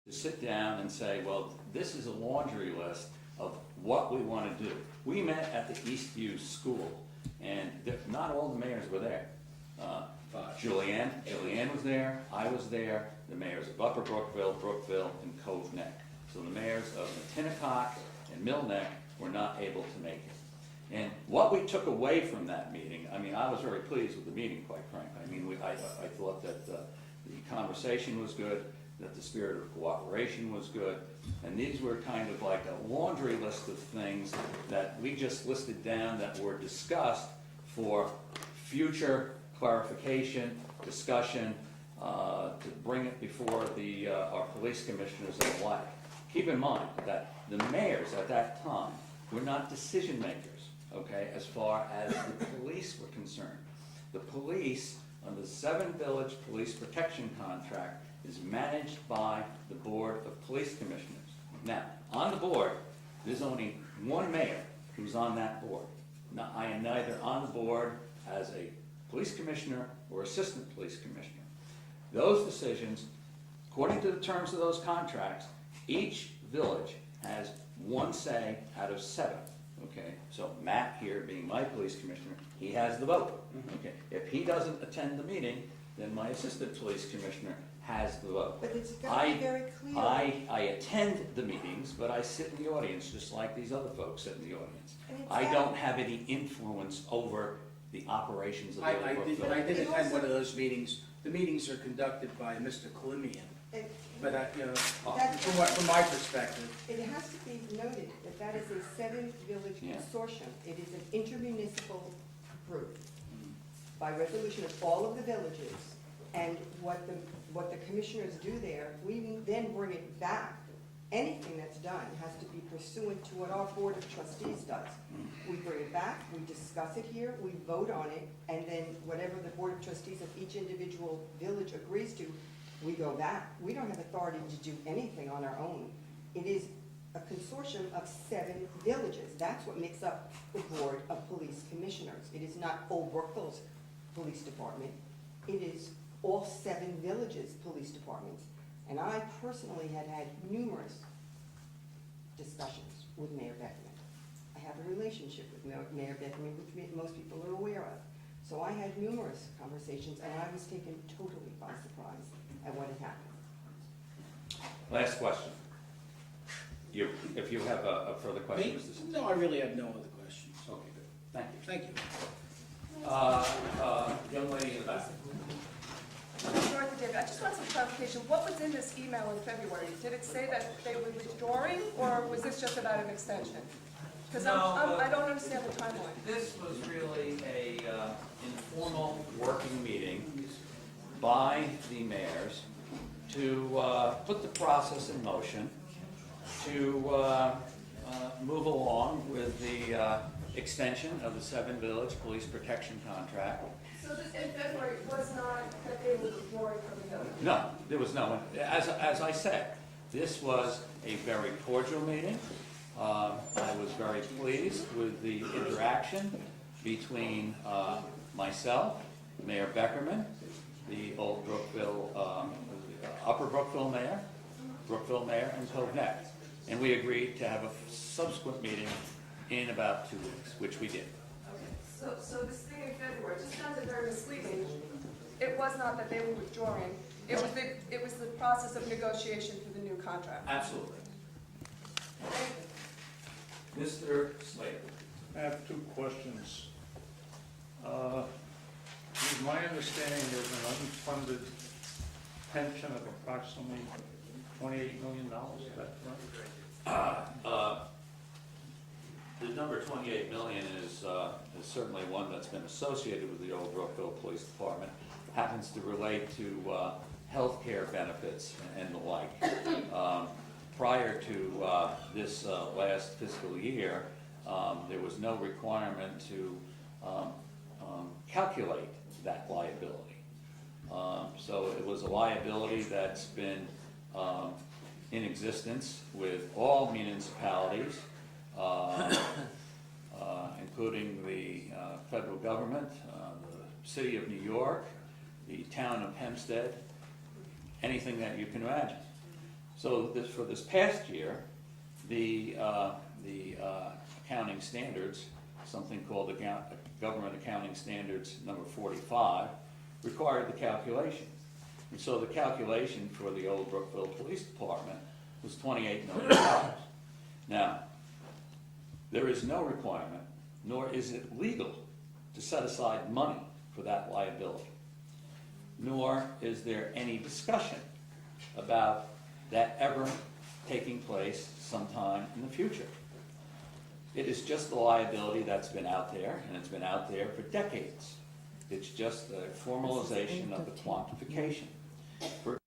to sit down and say, well, this is a laundry list of what we want to do. We met at the Eastview School, and not all the mayors were there. Julianne was there, I was there, the mayors of Upper Brookville, Brookville, and Cove Neck. So the mayors of Matinacock and Mill Neck were not able to make it. And what we took away from that meeting, I mean, I was very pleased with the meeting, quite frankly. I mean, I thought that the conversation was good, that the spirit of cooperation was good, and these were kind of like a laundry list of things that we just listed down that were discussed for future clarification, discussion, to bring it before our police commissioners and the like. Keep in mind that the mayors at that time were not decision makers, okay, as far as the police were concerned. The police, under the 7 Village Police Protection Contract, is managed by the Board of Police Commissioners. Now, on the board, there's only one mayor who's on that board. Now, I am neither on the board as a police commissioner or assistant police commissioner. Those decisions, according to the terms of those contracts, each village has 1 say out of 7. Okay, so Matt here, being my police commissioner, he has the vote. Okay, if he doesn't attend the meeting, then my assistant police commissioner has the vote. But it's got to be very clear. I attend the meetings, but I sit in the audience just like these other folks sit in the audience. I don't have any influence over the operations of the Brookville. I did attend one of those meetings. The meetings are conducted by Mr. Kalimian. But from my perspective, It has to be noted that that is a 7-village consortium. It is an intermunicipal group by resolution of all of the villages. And what the commissioners do there, we then bring it back. Anything that's done has to be pursuant to what our Board of Trustees does. We bring it back, we discuss it here, we vote on it, and then whatever the Board of Trustees of each individual village agrees to, we go back. We don't have authority to do anything on our own. It is a consortium of 7 villages. That's what makes up the Board of Police Commissioners. It is not Old Brookville's police department. It is all 7 villages' police departments. And I personally had numerous discussions with Mayor Beckerman. I have a relationship with Mayor Beckerman, which most people are aware of. So I had numerous conversations, and I was taken totally by surprise at what had happened. Last question. If you have a further question, Mr. Simpson. no, I really have no other questions. Okay, good. Thank you. Thank you. Young lady in the back. Dorothy David, I just want some clarification. What was in this email in February? Did it say that they were withdrawing, or was this just about an extension? Because I don't understand the timeline. This was really a informal working meeting by the mayors to put the process in motion to move along with the extension of the 7 Village Police Protection Contract. So this in February was not that they were withdrawing from the village? No, there was no one. As I said, this was a very cordial meeting. I was very pleased with the interaction between myself, Mayor Beckerman, the old Brookville, Upper Brookville Mayor, and Cove Neck. And we agreed to have a subsequent meeting in about 2 weeks, which we did. Okay, so this thing in February just sounded very misleading. It was not that they were withdrawing. It was the process of negotiation for the new contract. Absolutely. Mr. Slater. I have 2 questions. Is my understanding there's an unfunded pension of approximately $28 million, is that correct? The number 28 million is certainly one that's been associated with the old Brookville Police Department. Happens to relate to health care benefits and the like. Prior to this last fiscal year, there was no requirement to calculate that liability. So it was a liability that's been in existence with all municipalities, including the federal government, the city of New York, the town of Hempstead, anything that you can imagine. So this, for this past year, the accounting standards, something called the Government Accounting Standards number 45, required the calculation. And so the calculation for the old Brookville Police Department was $28 million. Now, there is no requirement, nor is it legal, to set aside money for that liability. Nor is there any discussion about that ever taking place sometime in the future. It is just a liability that's been out there, and it's been out there for decades. It's just a formalization of the quantification. For